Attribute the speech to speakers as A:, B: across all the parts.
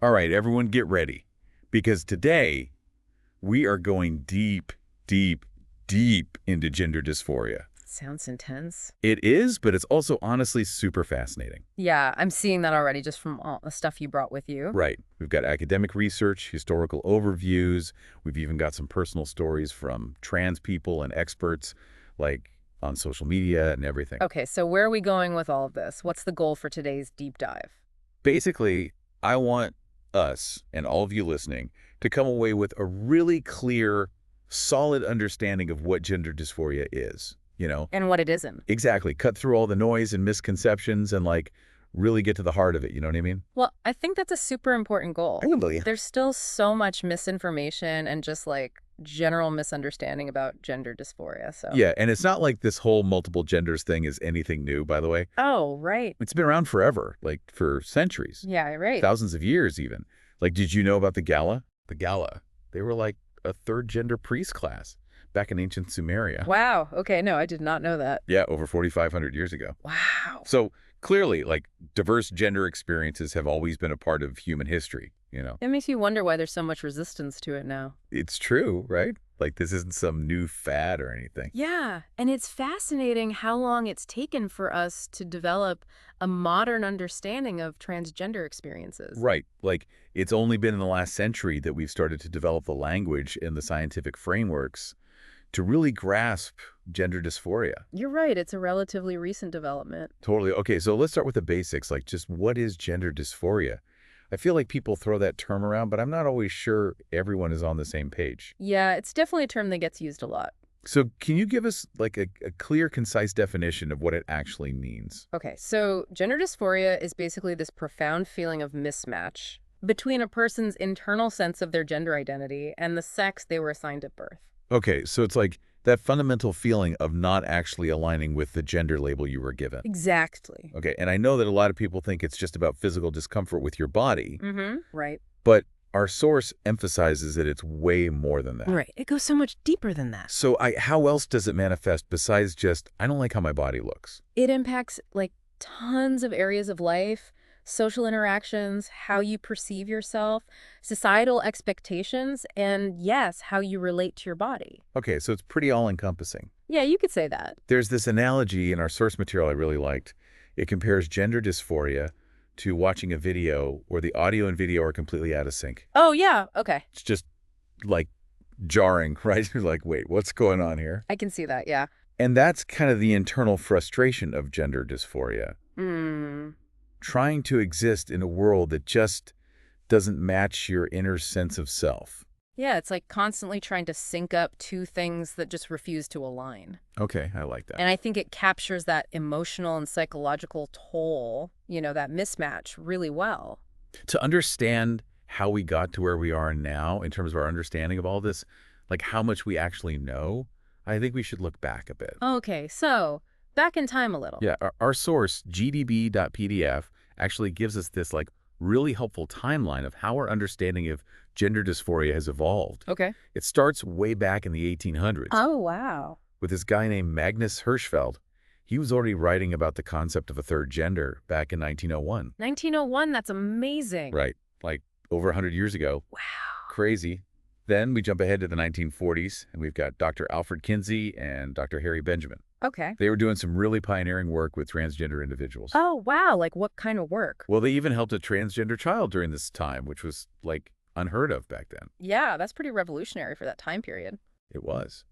A: All right, everyone get ready, because today we are going deep, deep, deep into gender dysphoria.
B: Sounds intense.
A: It is, but it's also honestly super fascinating.
B: Yeah, I'm seeing that already just from all the stuff you brought with you.
A: Right. We've got academic research, historical overviews. We've even got some personal stories from trans people and experts, like on social media and everything.
B: Okay, so where are we going with all of this? What's the goal for today's deep dive?
A: Basically, I want us and all of you listening to come away with a really clear, solid understanding of what gender dysphoria is, you know?
B: And what it isn't.
A: Exactly. Cut through all the noise and misconceptions and, like, really get to the heart of it, you know what I mean?
B: Well, I think that's a super important goal.
A: Really?
B: There's still so much misinformation and just like general misunderstanding about gender dysphoria, so.
A: Yeah, and it's not like this whole multiple genders thing is anything new, by the way.
B: Oh, right.
A: It's been around forever, like for centuries,
B: Yeah, right.
A: thousands of years even. Like, did you know about the Gala? The Gala. They were like a third gender priest class back in ancient Sumeria.
B: Wow. Okay, no, I did not know that.
A: Yeah, over 4,500 years ago.
B: Wow.
A: So clearly, like, diverse gender experiences have always been a part of human history, you know?
B: It makes you wonder why there's so much resistance to it now.
A: It's true, right? Like, this isn't some new fad or anything.
B: Yeah, and it's fascinating how long it's taken for us to develop a modern understanding of transgender experiences.
A: Right. Like, it's only been in the last century that we've started to develop the language and the scientific frameworks to really grasp gender dysphoria.
B: You're right, it's a relatively recent development.
A: Totally. Okay, so let's start with the basics, like just what is gender dysphoria? I feel like people throw that term around, but I'm not always sure everyone is on the same page.
B: Yeah, it's definitely a term that gets used a lot.
A: So can you give us like a clear, concise definition of what it actually means?
B: Okay, so gender dysphoria is basically this profound feeling of mismatch between a person's internal sense of their gender identity and the sex they were assigned at birth.
A: Okay, so it's like that fundamental feeling of not actually aligning with the gender label you were given.
B: Exactly.
A: Okay, and I know that a lot of people think it's just about physical discomfort with your body,
B: Right.
A: but our source emphasizes that it's way more than that.
B: Right. It goes so much deeper than that.
A: So how else does it manifest besides just, I don't like how my body looks?
B: It impacts like tons of areas of life, social interactions, how you perceive yourself, societal expectations, and yes, how you relate to your body.
A: Okay, so it's pretty all-encompassing.
B: Yeah, you could say that.
A: There's this analogy in our source material I really liked. It compares gender dysphoria to watching a video where the audio and video are completely out of sync.
B: Oh, yeah. Okay.
A: It's just like jarring, right? You're like, wait, what's going on here?
B: I can see that. Yeah.
A: And that's kind of the internal frustration of gender dysphoria.
B: Hmm.
A: Trying to exist in a world that just doesn't match your inner sense of self.
B: Yeah, it's like constantly trying to sync up two things that just refuse to align.
A: Okay, I like that.
B: And I think it captures that emotional and psychological toll, that mismatch really well.
A: To understand how we got to where we are now in terms of our understanding of all this, like how much we actually know, I think we should look back a bit.
B: Okay, so back in time a little.
A: Yeah, our source, gdb.pdf, actually gives us this like really helpful timeline of how our understanding of gender dysphoria has evolved.
B: Okay.
A: It starts way back in the 1800s
B: Oh, wow.
A: with this guy named Magnus Hirschfeld. He was already writing about the concept of a third gender back in 1901.
B: 1901, that's amazing.
A: Right, like over 100 years ago.
B: Wow.
A: Crazy. Then we jump ahead to the 1940s, and we've got Dr. Alfred Kinsey and Dr. Harry Benjamin.
B: Okay.
A: They were doing some really pioneering work with transgender individuals.
B: Oh, wow. Like what kind of work?
A: Well, they even helped a transgender child during this time, which was, like, unheard of back then.
B: Yeah, that's pretty revolutionary for that time period.
A: It was.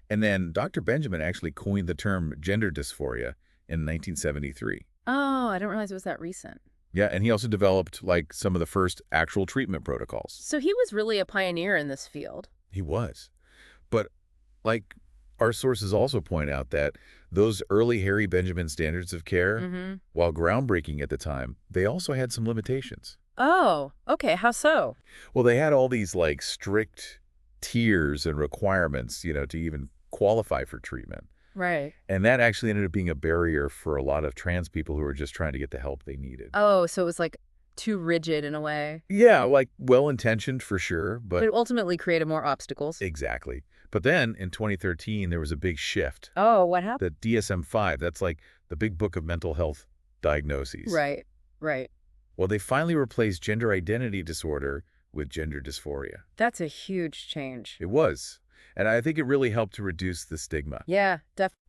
A: And then Dr. Benjamin actually coined the term gender dysphoria in 1973.
B: Oh, I didn't realize it was that recent.
A: Yeah, and he also developed, like, some of the first actual treatment protocols.
B: So he was really a pioneer in this field.
A: He was. But, like, our sources also point out that those early Harry Benjamin standards of care, while groundbreaking at the time, they also had some limitations.
B: Oh, okay. How so?
A: Well, they had all these, like, strict tiers and requirements, to even qualify for treatment.
B: Right.
A: And that actually ended up being a barrier for a lot of trans people who were just trying to get the help they needed.
B: Oh, so it was like too rigid in a way.
A: Yeah, like well-intentioned for sure,
B: But it ultimately created more obstacles.
A: Exactly. But then in 2013, there was a big shift.
B: Oh, what happened?
A: The DSM-5, that's like the big book of mental health diagnoses.
B: Right, right.
A: Well, they finally replaced gender identity disorder with gender dysphoria.
B: That's a huge change.
A: It was. And I think it really helped to reduce the stigma.
B: Yeah,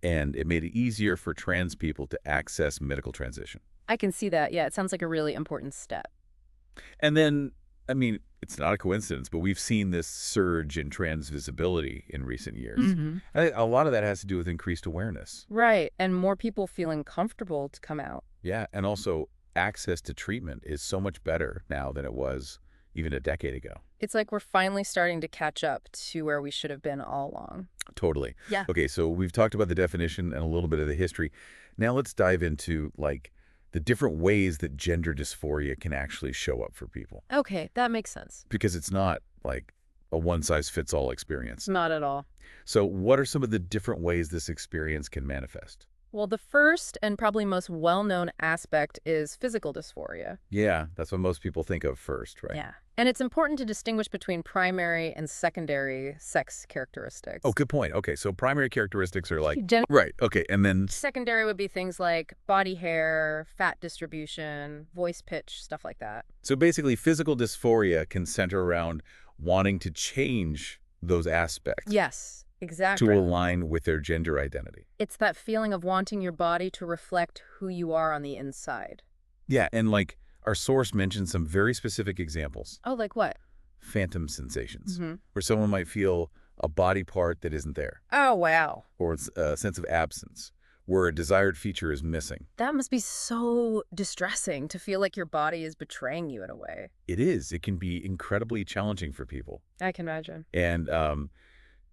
A: And it made it easier for trans people to access medical transition.
B: I can see that. Yeah, it sounds like a really important step.
A: And then, I mean, it's not a coincidence, but we've seen this surge in trans visibility in recent years. I think a lot of that has to do with increased awareness.
B: Right, and more people feeling comfortable to come out.
A: Yeah, and also access to treatment is so much better now than it was even a decade ago.
B: It's like we're finally starting to catch up to where we should have been all along.
A: Totally.
B: Yeah.
A: Okay, so we've talked about the definition and a little bit of the history. Now let's dive into, like, the different ways that gender dysphoria can actually show up for people.
B: Okay, that makes sense.
A: Because it's not, like, a one-size-fits-all experience.
B: Not at all.
A: So what are some of the different ways this experience can manifest?
B: Well, the first and probably most well-known aspect is physical dysphoria.
A: Yeah, that's what most people think of first, right?
B: Yeah. And it's important to distinguish between primary and secondary sex characteristics.
A: Oh, good point. Okay, so primary characteristics are like...
B: Gen-
A: Right, okay, and then...
B: Secondary would be things like body hair, fat distribution, voice pitch, stuff like that.
A: So basically, physical dysphoria can center around wanting to change those aspects.
B: Yes, exactly.
A: To align with their gender identity.
B: It's that feeling of wanting your body to reflect who you are on the inside.
A: Yeah, and like our source mentioned some very specific examples.
B: Oh, like what?
A: Phantom sensations, where someone might feel a body part that isn't there,
B: Oh, wow.
A: or it's a sense of absence, where a desired feature is missing.
B: That must be so distressing to feel like your body is betraying you in a way.
A: It is. It can be incredibly challenging for people.
B: I can imagine.
A: And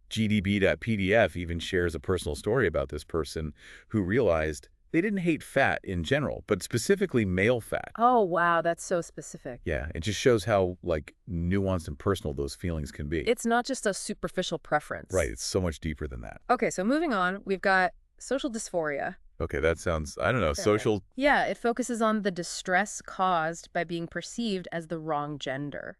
A: GDB.PDF even shares a personal story about this person who realized they didn't hate fat in general, but specifically male fat.
B: Oh, wow, that's so specific.
A: Yeah, it just shows how, like, nuanced and personal those feelings can be.
B: It's not just a superficial preference.
A: Right, it's so much deeper than that.
B: Okay, so moving on, we've got social dysphoria.
A: Okay, that sounds, I don't know, social...
B: Yeah, it focuses on the distress caused by being perceived as the wrong gender.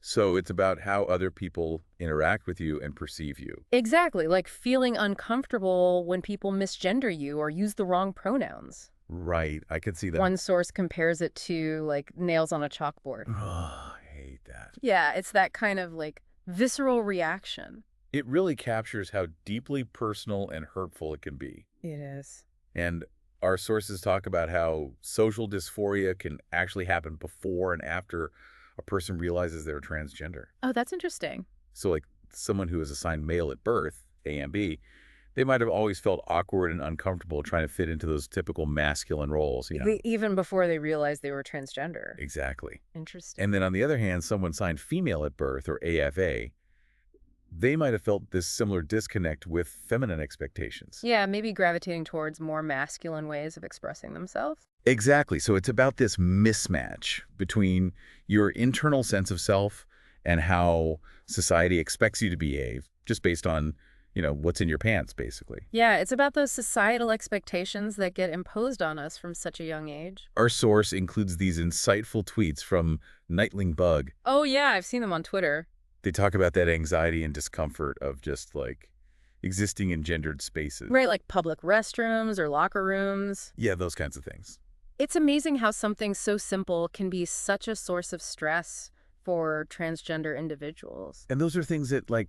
A: So it's about how other people interact with you and perceive you.
B: Exactly, like feeling uncomfortable when people misgender you or use the wrong pronouns.
A: Right, I can see that.
B: One source compares it to, like, nails on a chalkboard.
A: Oh, I hate that.
B: Yeah, it's that kind of, like, visceral reaction.
A: It really captures how deeply personal and hurtful it can be.
B: It is.
A: And our sources talk about how social dysphoria can actually happen before and after a person realizes they're transgender.
B: Oh, that's interesting.
A: So, like, someone who is assigned male at birth, A and B, they might have always felt awkward and uncomfortable trying to fit into those typical masculine roles, you know?
B: Even before they realized they were transgender.
A: Exactly.
B: Interesting.
A: And then on the other hand, someone signed female at birth, or AFA, they might have felt this similar disconnect with feminine expectations.
B: Yeah, maybe gravitating towards more masculine ways of expressing themselves.
A: Exactly. So it's about this mismatch between your internal sense of self and how society expects you to behave, just based on, you know, what's in your pants, basically.
B: Yeah, it's about those societal expectations that get imposed on us from such a young age.
A: Our source includes these insightful tweets from Nightling Bug.
B: Oh, yeah, I've seen them on Twitter.
A: They talk about that anxiety and discomfort of just, like, existing in gendered spaces.
B: Right, like public restrooms or locker rooms.
A: Yeah, those kinds of things.
B: It's amazing how something so simple can be such a source of stress for transgender individuals.
A: And those are things that, like,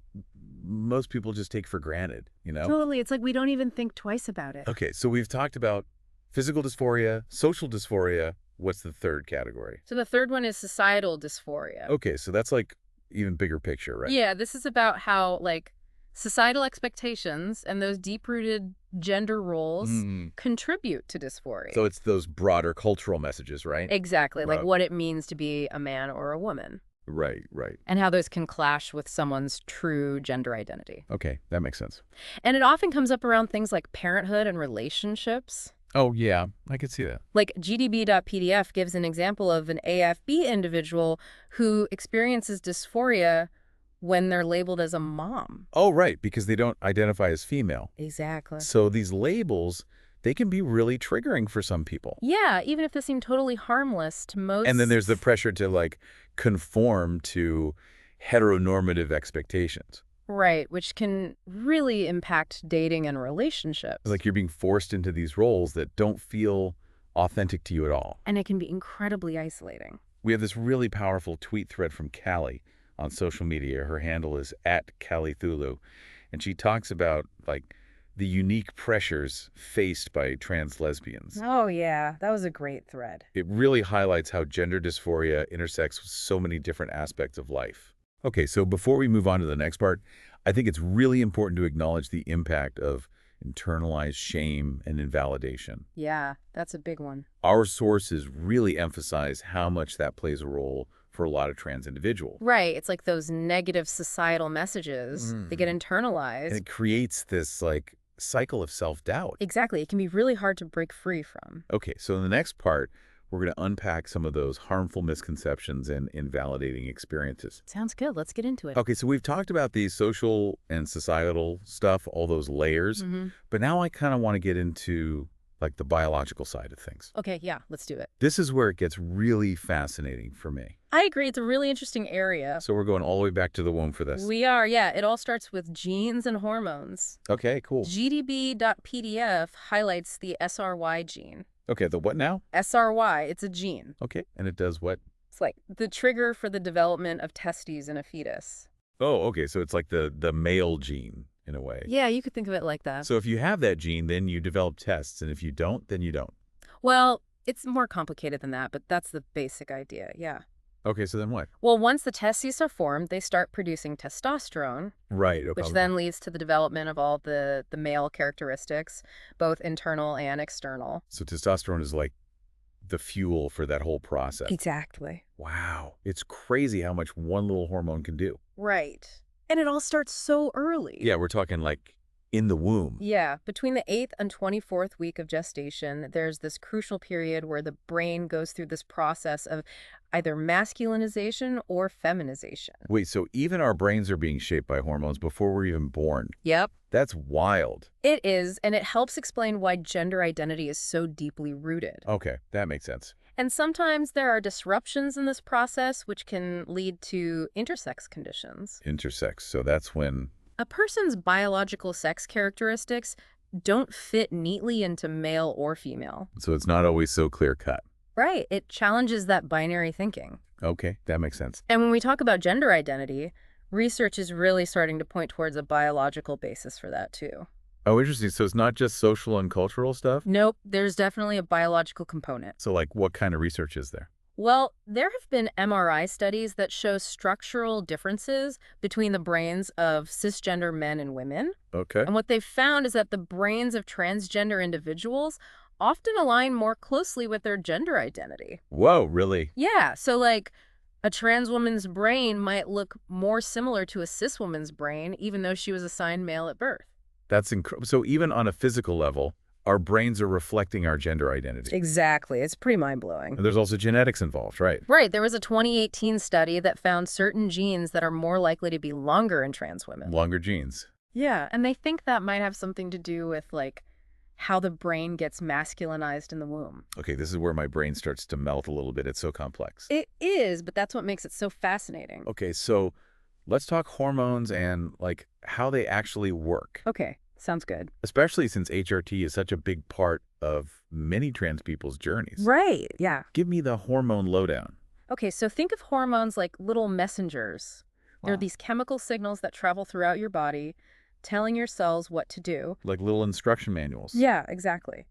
A: most people just take for granted, you know?
B: Totally. It's like we don't even think twice about it.
A: Okay, so we've talked about physical dysphoria, social dysphoria. What's the third category?
B: So the third one is societal dysphoria.
A: Okay, so that's, like, even bigger picture, right?
B: Yeah, this is about how, like, societal expectations and those deep-rooted gender roles contribute to dysphoria.
A: So it's those broader cultural messages, right?
B: Exactly, like what it means to be a man or a woman.
A: Right, right.
B: And how those can clash with someone's true gender identity.
A: Okay, that makes sense.
B: And it often comes up around things like parenthood and relationships.
A: Oh, yeah, I could see that.
B: Like GDB.PDF gives an example of an AFB individual who experiences dysphoria when they're labeled as a mom.
A: Oh, right, because they don't identify as female.
B: Exactly.
A: So these labels, they can be really triggering for some people.
B: Yeah, even if they seem totally harmless to most.
A: And then there's the pressure to, like, conform to heteronormative expectations.
B: Right, which can really impact dating and relationships.
A: Like you're being forced into these roles that don't feel authentic to you at all.
B: And it can be incredibly isolating.
A: We have this really powerful tweet thread from Callie on social media. Her handle is @CallieThulu, and she talks about, like, the unique pressures faced by trans lesbians.
B: Oh, yeah. That was a great thread.
A: It really highlights how gender dysphoria intersects with so many different aspects of life. Okay, so before we move on to the next part, I think it's really important to acknowledge the impact of internalized shame and invalidation.
B: Yeah, that's a big one.
A: Our sources really emphasize how much that plays a role for a lot of trans individuals.
B: Right. It's like those negative societal messages. They get
A: And
B: internalized.
A: it creates this, like, cycle of self-doubt.
B: Exactly. It can be really hard to break free from.
A: Okay, so in the next part, we're going to unpack some of those harmful misconceptions and invalidating experiences.
B: Sounds good. Let's get into it.
A: Okay, so we've talked about the social and societal stuff, all those layers, but now I kind of want to get into, like, the biological side of things.
B: Okay, yeah, let's do it.
A: This is where it gets really fascinating for me.
B: I agree. It's a really interesting area.
A: So we're going all the way back to the womb for this.
B: We are, yeah. It all starts with genes and hormones.
A: Okay, cool.
B: GDB.PDF highlights the SRY gene.
A: Okay, the what now?
B: SRY, it's a gene.
A: Okay, and it does what?
B: It's like the trigger for the development of testes in a fetus.
A: Oh, okay, so it's like the male gene in a way.
B: Yeah, you could think of it like that.
A: So if you have that gene, then you develop tests, and if you don't, then you don't.
B: Well, it's more complicated than that, but that's the basic idea, yeah.
A: Okay, so then what?
B: Well, once the testes are formed, they start producing testosterone,
A: Right, okay.
B: which then leads to the development of all the male characteristics, both internal and external.
A: So testosterone is like the fuel for that whole process.
B: Exactly.
A: Wow. It's crazy how much one little hormone can do.
B: Right. And it all starts so early.
A: Yeah, we're talking like in the womb.
B: Yeah, between the 8th and 24th week of gestation, there's this crucial period where the brain goes through this process of either masculinization or feminization.
A: Wait, so even our brains are being shaped by hormones before we're even born.
B: Yep.
A: That's wild.
B: It is, and it helps explain why gender identity is so deeply rooted.
A: Okay, that makes sense.
B: And sometimes there are disruptions in this process which can lead to intersex conditions.
A: Intersex, so that's when...
B: A person's biological sex characteristics don't fit neatly into male or female.
A: So it's not always so clear-cut.
B: Right. It challenges that binary thinking.
A: Okay, that makes sense.
B: And when we talk about gender identity, research is really starting to point towards a biological basis for that, too.
A: Oh, interesting. So it's not just social and cultural stuff?
B: Nope, there's definitely a biological component.
A: So, like, what kind of research is there?
B: Well, there have been MRI studies that show structural differences between the brains of cisgender men and women.
A: Okay.
B: And what they've found is that the brains of transgender individuals often align more closely with their gender identity.
A: Whoa, really?
B: Yeah, so like a trans woman's brain might look more similar to a cis woman's brain, even though she was assigned male at birth.
A: That's incredible. So even on a physical level, our brains are reflecting our gender identity.
B: Exactly. It's pretty mind-blowing.
A: And there's also genetics involved, right?
B: Right. There was a 2018 study that found certain genes that are more likely to be longer in trans women.
A: Longer genes.
B: Yeah, and they think that might have something to do with, like, how the brain gets masculinized in the womb.
A: Okay, this is where my brain starts to melt a little bit. It's so complex.
B: It is, but that's what makes it so fascinating.
A: Okay, so let's talk hormones and, like, how they actually work.
B: Okay, sounds good.
A: Especially since HRT is such a big part of many trans people's journeys.
B: Right, yeah.
A: Give me the hormone lowdown.
B: Okay, so think of hormones like little messengers. They're
A: Wow.
B: these chemical signals that travel throughout your body, telling your cells what to do.
A: Like little instruction manuals.
B: Yeah, exactly.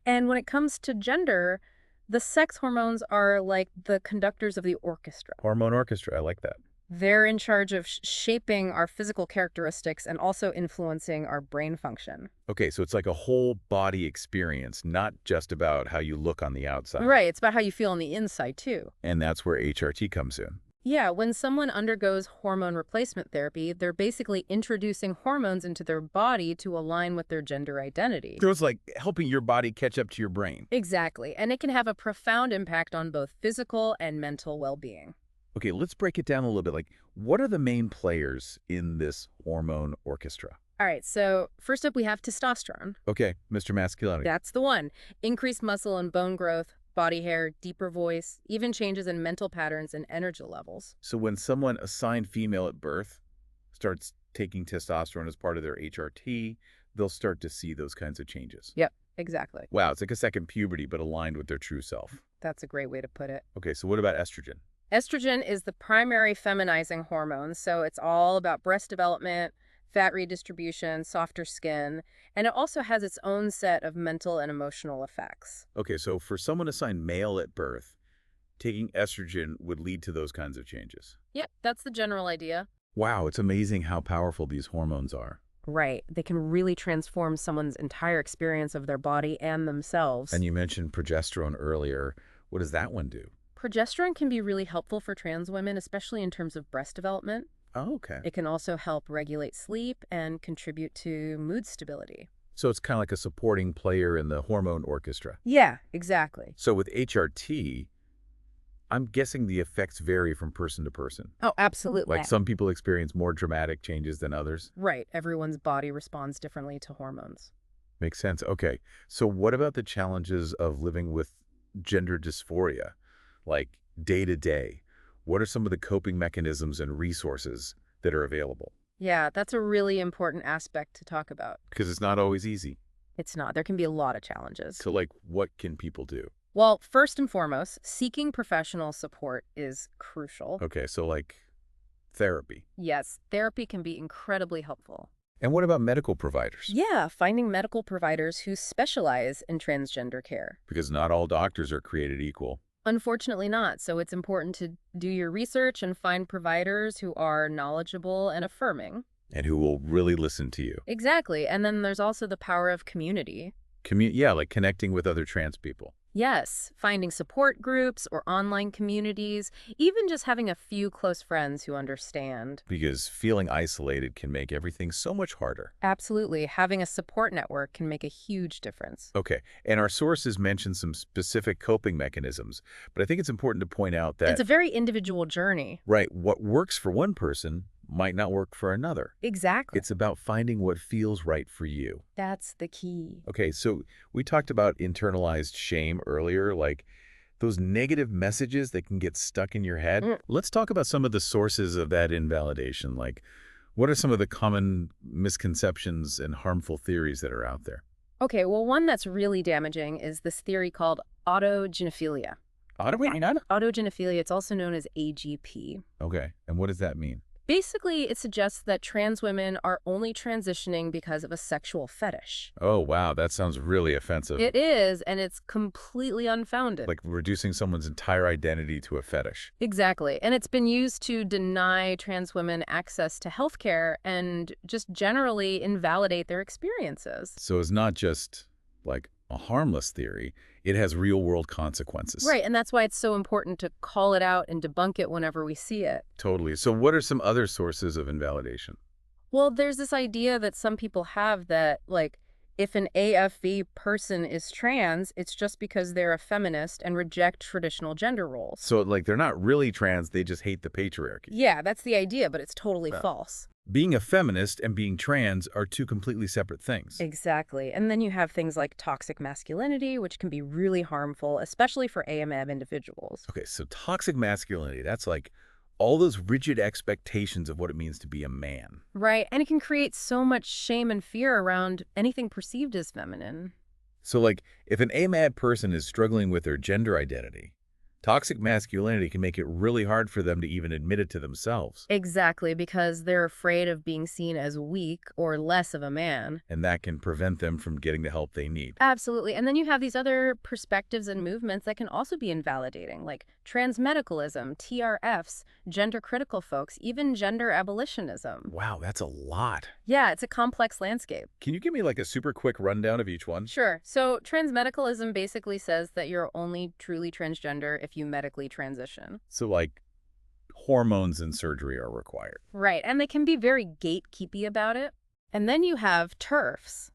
B: And when it comes to gender, the sex hormones are like the conductors of the orchestra.
A: Hormone orchestra, I like that.
B: They're in charge of shaping our physical characteristics and also influencing our brain function.
A: Okay, so it's like a whole body experience, not just about how you look on the outside.
B: Right, it's about how you feel on the inside, too.
A: And that's where HRT comes in.
B: Yeah, when someone undergoes hormone replacement therapy, they're basically introducing hormones into their body to align with their gender identity.
A: So it's like helping your body catch up to your brain.
B: Exactly, and it can have a profound impact on both physical and mental well-being.
A: Okay, let's break it down a little bit. Like, what are the main players in this hormone orchestra?
B: All right, so first up we have testosterone.
A: Okay, Mr. Masculinity.
B: That's the one. Increased muscle and bone growth, body hair, deeper voice, even changes in mental patterns and energy levels.
A: So when someone assigned female at birth starts taking testosterone as part of their HRT, they'll start to see those kinds of changes.
B: Yep. Exactly.
A: Wow, it's like a second puberty, but aligned with their true self.
B: That's a great way to put it.
A: Okay, so what about estrogen?
B: Estrogen is the primary feminizing hormone, so it's all about breast development, fat redistribution, softer skin, and it also has its own set of mental and emotional effects.
A: Okay, so for someone assigned male at birth, taking estrogen would lead to those kinds of changes.
B: Yep, that's the general idea.
A: Wow, it's amazing how powerful these hormones are.
B: Right. They can really transform someone's entire experience of their body and themselves.
A: And you mentioned progesterone earlier. What does that one do?
B: Progesterone can be really helpful for trans women, especially in terms of breast development.
A: Oh, okay.
B: It can also help regulate sleep and contribute to mood stability.
A: So it's kind of like a supporting player in the hormone orchestra.
B: Yeah, exactly.
A: So with HRT, I'm guessing the effects vary from person to person.
B: Oh, absolutely.
A: Like some people experience more dramatic changes than others.
B: Right. Everyone's body responds differently to hormones.
A: Makes sense. Okay. So what about the challenges of living with gender dysphoria, like day to day? What are some of the coping mechanisms and resources that are available?
B: Yeah, that's a really important aspect to talk about.
A: Because it's not always easy.
B: It's not. There can be a lot of challenges.
A: So like, what can people do?
B: Well, first and foremost, seeking professional support is crucial.
A: Okay, so like therapy.
B: Yes, therapy can be incredibly helpful.
A: And what about medical providers?
B: Yeah, finding medical providers who specialize in transgender care.
A: Because not all doctors are created equal.
B: Unfortunately not, so it's important to do your research and find providers who are knowledgeable and affirming.
A: And who will really listen to you.
B: Exactly, and then there's also the power of community.
A: Yeah, like connecting with other trans people.
B: Yes, finding support groups or online communities, even just having a few close friends who understand.
A: Because feeling isolated can make everything so much harder.
B: Absolutely, having a support network can make a huge difference.
A: Okay, and our sources mention some specific coping mechanisms, but I think it's important to point out that,
B: It's a very individual journey.
A: right, what works for one person might not work for another.
B: Exactly.
A: It's about finding what feels right for you.
B: That's the key.
A: Okay, so we talked about internalized shame earlier, like those negative messages that can get stuck in your head. Let's talk about some of the sources of that invalidation. Like, what are some of the common misconceptions and harmful theories that are out there?
B: Okay, well, one that's really damaging is this theory called autogenophilia. Autogenophilia, it's also known as AGP.
A: Okay, and what does that mean?
B: Basically, it suggests that trans women are only transitioning because of a sexual fetish.
A: Oh, wow, that sounds really offensive.
B: It is, and it's completely unfounded.
A: Like reducing someone's entire identity to a fetish.
B: Exactly. And it's been used to deny trans women access to healthcare and just generally invalidate their experiences.
A: So it's not just like a harmless theory, it has real-world consequences.
B: Right, and that's why it's so important to call it out and debunk it whenever we see it.
A: Totally. So what are some other sources of invalidation?
B: Well, there's this idea that some people have that, like, if an AFV person is trans, it's just because they're a feminist and reject traditional gender roles.
A: So like they're not really trans, they just hate the patriarchy.
B: Yeah, that's the idea, but it's totally
A: Well,
B: false.
A: Being a feminist and being trans are two completely separate things.
B: Exactly. And then you have things like toxic masculinity, which can be really harmful, especially for AMAB individuals.
A: Okay, so toxic masculinity, that's like all those rigid expectations of what it means to be a man.
B: Right. And it can create so much shame and fear around anything perceived as feminine.
A: So like if an AMAD person is struggling with their gender identity, toxic masculinity can make it really hard for them to even admit it to themselves.
B: Exactly, because they're afraid of being seen as weak or less of a man.
A: And that can prevent them from getting the help they need.
B: Absolutely. And then you have these other perspectives and movements that can also be invalidating, like transmedicalism, TRFs, gender critical folks, even gender abolitionism.
A: Wow, that's a lot.
B: Yeah, it's a complex landscape.
A: Can you give me like a super quick rundown of each one?
B: Sure. So transmedicalism basically says that you're only truly transgender if you medically transition.
A: So like hormones and surgery are required.
B: Right. And they can be very gatekeepy about it. And then you have TERFs,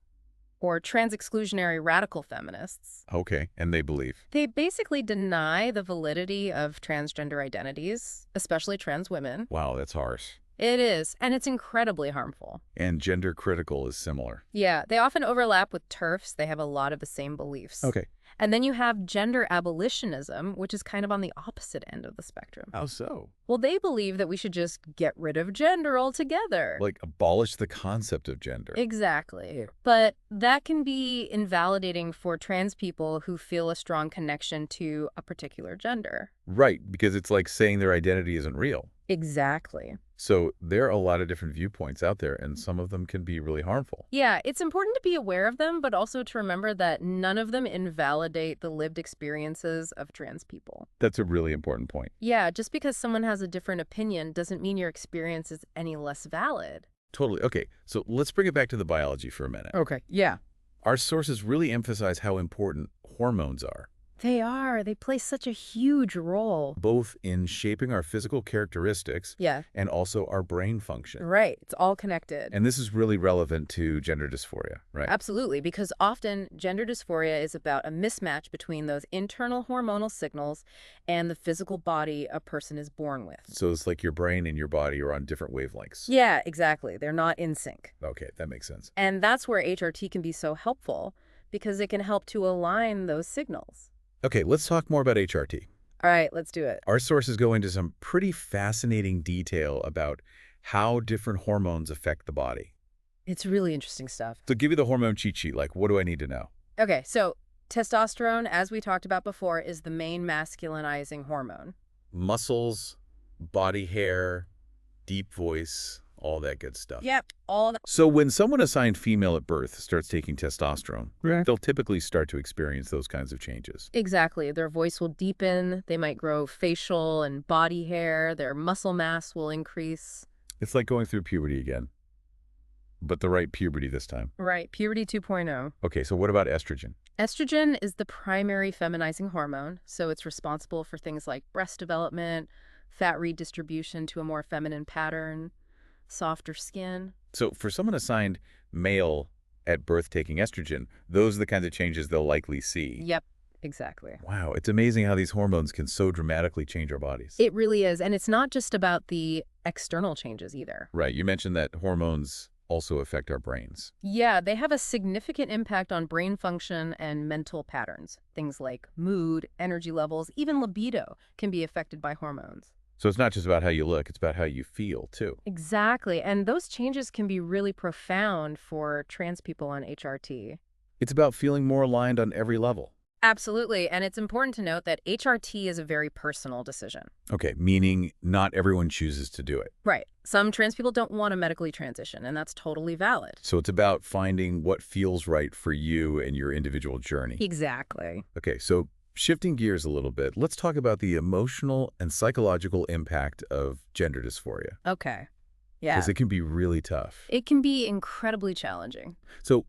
B: or trans-exclusionary radical feminists.
A: Okay, and they believe.
B: They basically deny the validity of transgender identities, especially trans women.
A: Wow, that's harsh.
B: It is, and it's incredibly harmful.
A: And gender critical is similar.
B: Yeah, they often overlap with TERFs. They have a lot of the same beliefs.
A: Okay.
B: And then you have gender abolitionism, which is kind of on the opposite end of the spectrum.
A: How so?
B: Well, they believe that we should just get rid of gender altogether.
A: Like abolish the concept of gender.
B: Exactly. But that can be invalidating for trans people who feel a strong connection to a particular gender.
A: Right, because it's like saying their identity isn't real.
B: Exactly.
A: So there are a lot of different viewpoints out there, and some of them can be really harmful.
B: Yeah, it's important to be aware of them, but also to remember that none of them invalidate the lived experiences of trans people.
A: That's a really important point.
B: Yeah, just because someone has a different opinion doesn't mean your experience is any less valid.
A: Totally. Okay, so let's bring it back to the biology for a minute.
B: Okay, yeah.
A: Our sources really emphasize how important hormones are,
B: They are. They play such a huge role.
A: both in shaping our physical characteristics
B: Yeah,
A: and also our brain function.
B: right. It's all connected.
A: And this is really relevant to gender dysphoria, right?
B: Absolutely, because often gender dysphoria is about a mismatch between those internal hormonal signals and the physical body a person is born with.
A: So it's like your brain and your body are on different wavelengths.
B: Yeah, exactly. They're not in sync.
A: Okay, that makes sense.
B: And that's where HRT can be so helpful because it can help to align those signals.
A: Okay, let's talk more about HRT.
B: All right, let's do it.
A: Our sources go into some pretty fascinating detail about how different hormones affect the body.
B: It's really interesting stuff.
A: So give you the hormone cheat sheet, like what do I need to know?
B: Okay, so testosterone, as we talked about before, is the main masculinizing hormone.
A: Muscles, body hair, deep voice, all that good stuff.
B: Yep, all that.
A: So when someone assigned female at birth starts taking testosterone,
B: Right.
A: they'll typically start to experience those kinds of changes.
B: Exactly. Their voice will deepen, they might grow facial and body hair, their muscle mass will increase.
A: It's like going through puberty again, but the right puberty this time.
B: Right, puberty 2.0.
A: Okay, so what about estrogen?
B: Estrogen is the primary feminizing hormone, so it's responsible for things like breast development, fat redistribution to a more feminine pattern, softer skin.
A: So for someone assigned male at birth taking estrogen, those are the kinds of changes they'll likely see.
B: Yep, exactly.
A: Wow, it's amazing how these hormones can so dramatically change our bodies.
B: It really is, and it's not just about the external changes either.
A: Right, you mentioned that hormones also affect our brains.
B: Yeah, they have a significant impact on brain function and mental patterns. Things like mood, energy levels, even libido can be affected by hormones.
A: So it's not just about how you look, it's about how you feel, too.
B: Exactly, and those changes can be really profound for trans people on HRT.
A: It's about feeling more aligned on every level.
B: Absolutely, and it's important to note that HRT is a very personal decision.
A: Okay, meaning not everyone chooses to do it.
B: Right. Some trans people don't want to medically transition, and that's totally valid.
A: So it's about finding what feels right for you and your individual journey.
B: Exactly.
A: Okay, so shifting gears a little bit, let's talk about the emotional and psychological impact of gender dysphoria.
B: Okay. Yeah.
A: Because it can be really tough.
B: It can be incredibly challenging.
A: So,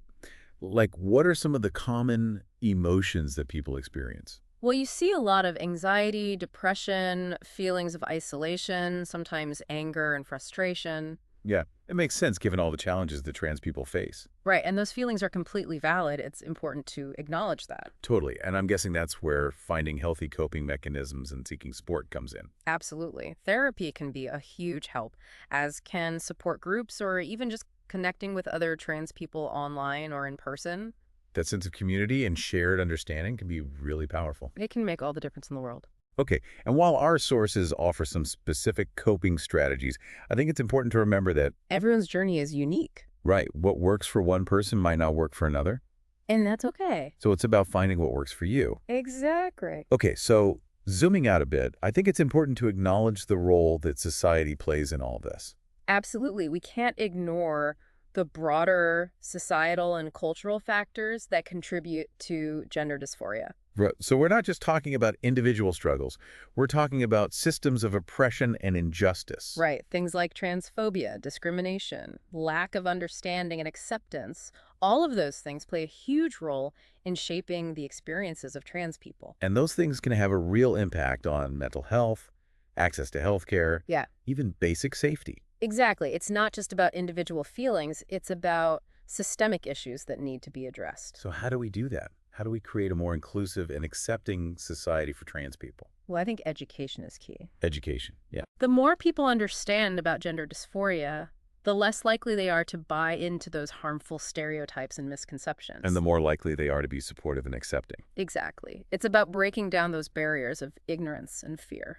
A: like, what are some of the common emotions that people experience?
B: Well, you see a lot of anxiety, depression, feelings of isolation, sometimes anger and frustration.
A: Yeah, it makes sense given all the challenges that trans people face.
B: Right, and those feelings are completely valid. It's important to acknowledge that.
A: Totally, and I'm guessing that's where finding healthy coping mechanisms and seeking support comes in.
B: Absolutely. Therapy can be a huge help, as can support groups or even just connecting with other trans people online or in person.
A: That sense of community and shared understanding can be really powerful.
B: It can make all the difference in the world.
A: Okay, and while our sources offer some specific coping strategies, I think it's important to remember that,
B: Everyone's journey is unique,
A: right, what works for one person might not work for another.
B: and that's okay.
A: So it's about finding what works for you.
B: Exactly.
A: Okay, so zooming out a bit, I think it's important to acknowledge the role that society plays in all this.
B: Absolutely. We can't ignore the broader societal and cultural factors that contribute to gender dysphoria.
A: So we're not just talking about individual struggles. We're talking about systems of oppression and injustice.
B: Right. Things like transphobia, discrimination, lack of understanding and acceptance, all of those things play a huge role in shaping the experiences of trans people.
A: And those things can have a real impact on mental health, access to healthcare,
B: Yeah,
A: even basic safety.
B: exactly. It's not just about individual feelings, it's about systemic issues that need to be addressed.
A: So how do we do that? How do we create a more inclusive and accepting society for trans people?
B: Well, I think education is key.
A: Education, yeah.
B: The more people understand about gender dysphoria, the less likely they are to buy into those harmful stereotypes and
A: And
B: misconceptions.
A: the more likely they are to be supportive and accepting.
B: Exactly. It's about breaking down those barriers of ignorance and fear.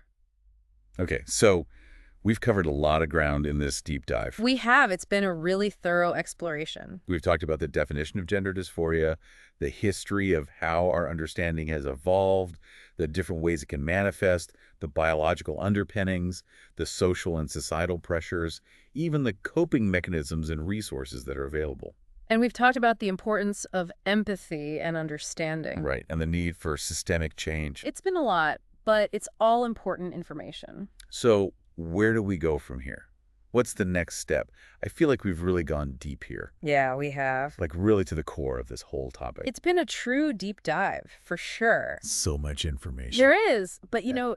A: Okay, so we've covered a lot of ground in this deep dive.
B: We have. It's been a really thorough exploration.
A: We've talked about the definition of gender dysphoria, the history of how our understanding has evolved, the different ways it can manifest, the biological underpinnings, the social and societal pressures, even the coping mechanisms and resources that are available.
B: And we've talked about the importance of empathy and understanding.
A: Right, and the need for systemic change.
B: It's been a lot, but it's all important information.
A: So where do we go from here? What's the next step? I feel like we've really gone deep here,
B: Yeah, we have.
A: like really to the core of this whole topic.
B: It's been a true deep dive, for sure.
A: So much information.
B: There is, but
A: Yeah.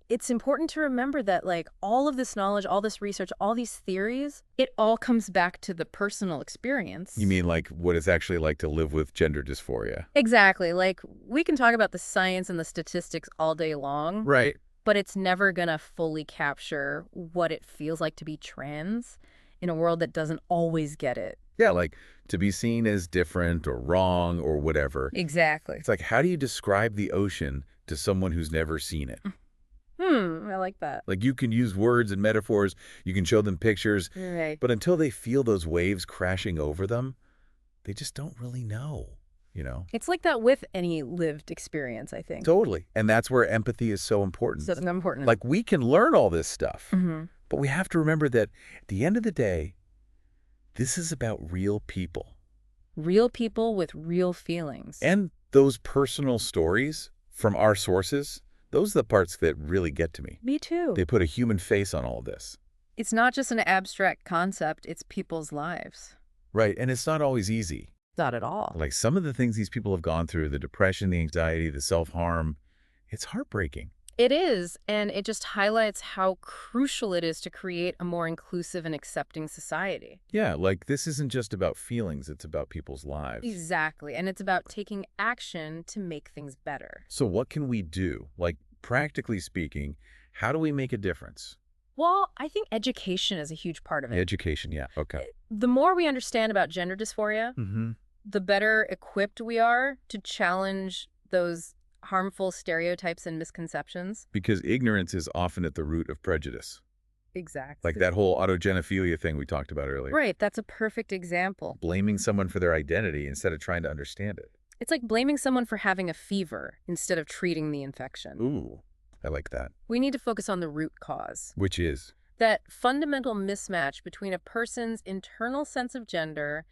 B: it's important to remember that like all of this knowledge, all this research, all these theories, it all comes back to the personal experience.
A: You mean like what it's actually like to live with gender dysphoria?
B: Exactly. Like we can talk about the science and the statistics all day long,
A: Right.
B: but it's never going to fully capture what it feels like to be trans in a world that doesn't always get it.
A: Yeah, like to be seen as different or wrong or whatever.
B: Exactly.
A: It's like, how do you describe the ocean to someone who's never seen it?
B: I like that.
A: Like you can use words and metaphors, you can show them pictures,
B: Right.
A: but until they feel those waves crashing over them, they just don't really know, you know?
B: It's like that with any lived experience, I think.
A: Totally. And that's where empathy is so important.
B: So it's important.
A: Like we can learn all this stuff,
B: hmm
A: but we have to remember that at the end of the day, this is about real people.
B: Real people with real feelings.
A: And those personal stories from our sources, those are the parts that really get to me.
B: Me too.
A: They put a human face on all of this.
B: It's not just an abstract concept, it's people's lives.
A: Right. And it's not always easy.
B: Not at all.
A: Like some of the things these people have gone through, the depression, the anxiety, the self-harm, it's heartbreaking.
B: It is, and it just highlights how crucial it is to create a more inclusive and accepting society.
A: Yeah, like this isn't just about feelings, it's about people's lives.
B: Exactly, and it's about taking action to make things better.
A: So what can we do? Like practically speaking, how do we make a difference?
B: Well, I think education is a huge part of it.
A: Education, yeah, okay.
B: The more we understand about gender dysphoria,
A: Mm-hmm.
B: the better equipped we are to challenge those harmful stereotypes and misconceptions.
A: Because ignorance is often at the root of prejudice.
B: Exactly.
A: Like that whole autogenophilia thing we talked about earlier.
B: Right, that's a perfect example.
A: Blaming someone for their identity instead of trying to understand it.
B: It's like blaming someone for having a fever instead of treating the infection.
A: Ooh, I like that.
B: We need to focus on the root cause.
A: Which is?
B: That fundamental mismatch between a person's internal sense of gender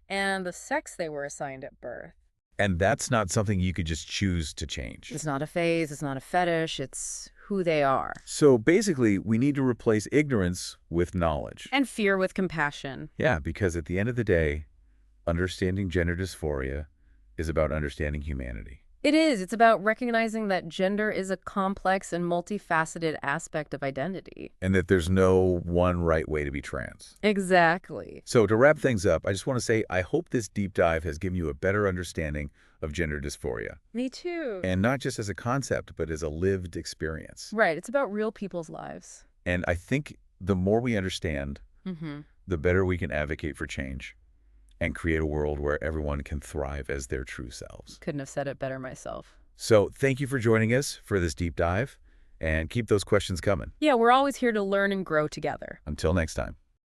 B: and the sex they were assigned at birth.
A: And that's not something you could just choose to change.
B: It's not a phase, it's not a fetish, it's who they are.
A: So basically, we need to replace ignorance with knowledge.
B: And fear with compassion.
A: Yeah, because at the end of the day, understanding gender dysphoria is about understanding humanity.
B: It is. It's about recognizing that gender is a complex and multifaceted aspect of identity.
A: And that there's no one right way to be trans.
B: Exactly.
A: So to wrap things up, I just want to say I hope this deep dive has given you a better understanding of gender dysphoria.
B: Me too.
A: And not just as a concept, but as a lived experience.
B: Right. It's about real people's lives.
A: And I think the more we understand,
B: Mm-hmm.
A: the better we can advocate for change and create a world where everyone can thrive as their true selves.
B: Couldn't have said it better myself.
A: So thank you for joining us for this deep dive, and keep those questions coming.
B: Yeah, we're always here to learn and grow together.
A: Until next time.